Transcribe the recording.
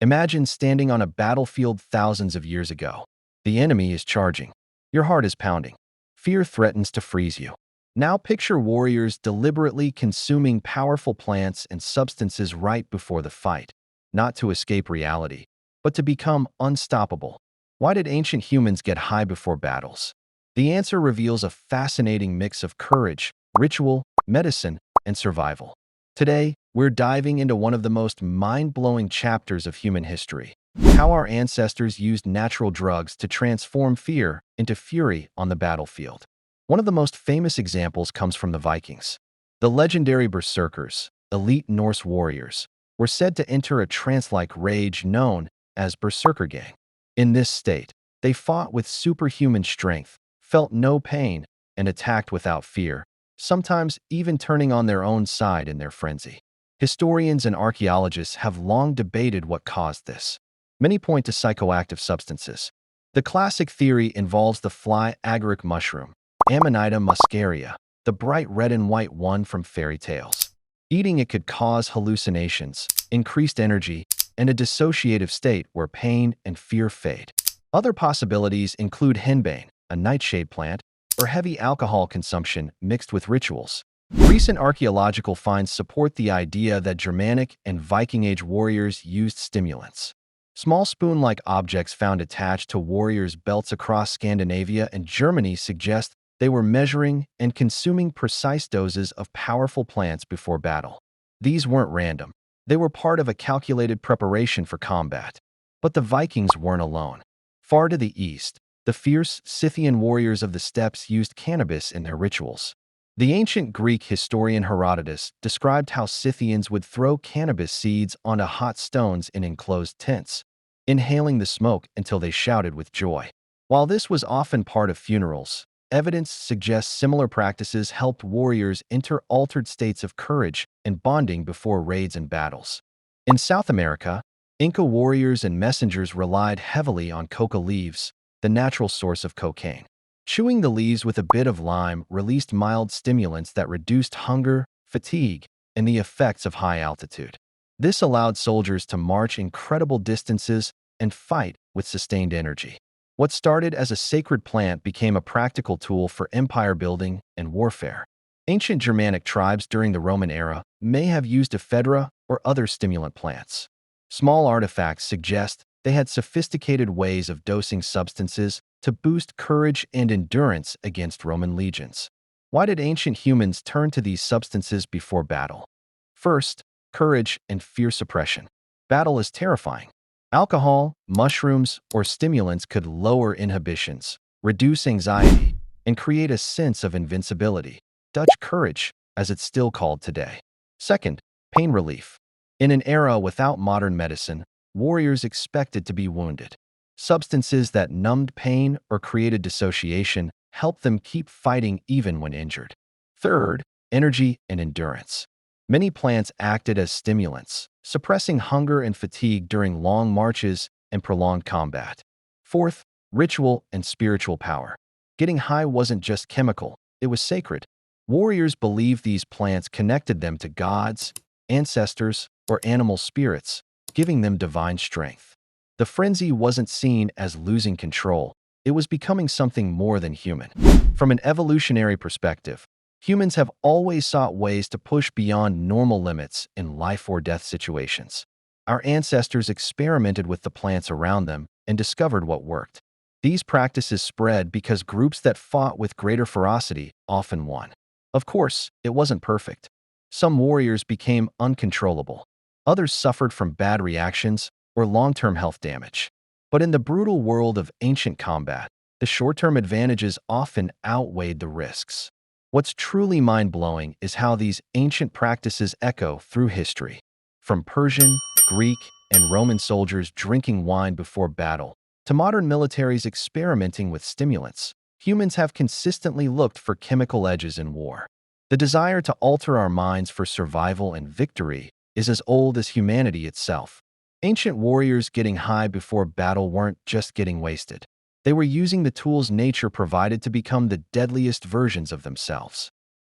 Imagine standing on a battlefield thousands of years ago. The enemy is charging. Your heart is pounding. Fear threatens to freeze you. Now picture warriors deliberately consuming powerful plants and substances right before the fight, not to escape reality, but to become unstoppable. Why did ancient humans get high before battles? The answer reveals a fascinating mix of courage, ritual, medicine, and survival. Today, we're diving into one of the most mind-blowing chapters of human history: how our ancestors used natural drugs to transform fear into fury on the battlefield. One of the most famous examples comes from the Vikings. The legendary Berserkers, elite Norse warriors, were said to enter a trance-like rage known as Berserker Gang. In this state, they fought with superhuman strength, felt no pain, and attacked without fear, sometimes even turning on their own side in their frenzy. Historians and archaeologists have long debated what caused this. Many point to psychoactive substances. The classic theory involves the fly agaric mushroom, Amanita muscaria, the bright red and white one from fairy tales. Eating it could cause hallucinations, increased energy, and a dissociative state where pain and fear fade. Other possibilities include henbane, a nightshade plant, or heavy alcohol consumption mixed with rituals. Recent archaeological finds support the idea that Germanic and Viking Age warriors used stimulants. Small spoon-like objects found attached to warriors' belts across Scandinavia and Germany suggest they were measuring and consuming precise doses of powerful plants before battle. These weren't random. They were part of a calculated preparation for combat. But the Vikings weren't alone. Far to the east, the fierce Scythian warriors of the steppes used cannabis in their rituals. The ancient Greek historian Herodotus described how Scythians would throw cannabis seeds onto hot stones in enclosed tents, inhaling the smoke until they shouted with joy. While this was often part of funerals, evidence suggests similar practices helped warriors enter altered states of courage and bonding before raids and battles. In South America, Inca warriors and messengers relied heavily on coca leaves, the natural source of cocaine. Chewing the leaves with a bit of lime released mild stimulants that reduced hunger, fatigue, and the effects of high altitude. This allowed soldiers to march incredible distances and fight with sustained energy. What started as a sacred plant became a practical tool for empire building and warfare. Ancient Germanic tribes during the Roman era may have used ephedra or other stimulant plants. Small artifacts suggest they had sophisticated ways of dosing substances to boost courage and endurance against Roman legions. Why did ancient humans turn to these substances before battle? First, courage and fear suppression. Battle is terrifying. Alcohol, mushrooms, or stimulants could lower inhibitions, reduce anxiety, and create a sense of invincibility. Dutch courage, as it's still called today. Second, pain relief. In an era without modern medicine, warriors expected to be wounded. Substances that numbed pain or created dissociation helped them keep fighting even when injured. Third, energy and endurance. Many plants acted as stimulants, suppressing hunger and fatigue during long marches and prolonged combat. Fourth, ritual and spiritual power. Getting high wasn't just chemical, it was sacred. Warriors believed these plants connected them to gods, ancestors, or animal spirits, giving them divine strength. The frenzy wasn't seen as losing control, it was becoming something more than human. From an evolutionary perspective, humans have always sought ways to push beyond normal limits in life or death situations. Our ancestors experimented with the plants around them and discovered what worked. These practices spread because groups that fought with greater ferocity often won. Of course, it wasn't perfect. Some warriors became uncontrollable. Others suffered from bad reactions or long-term health damage. But in the brutal world of ancient combat, the short-term advantages often outweighed the risks. What's truly mind-blowing is how these ancient practices echo through history. From Persian, Greek, and Roman soldiers drinking wine before battle, to modern militaries experimenting with stimulants, humans have consistently looked for chemical edges in war. The desire to alter our minds for survival and victory is as old as humanity itself. Ancient warriors getting high before battle weren't just getting wasted. They were using the tools nature provided to become the deadliest versions of themselves.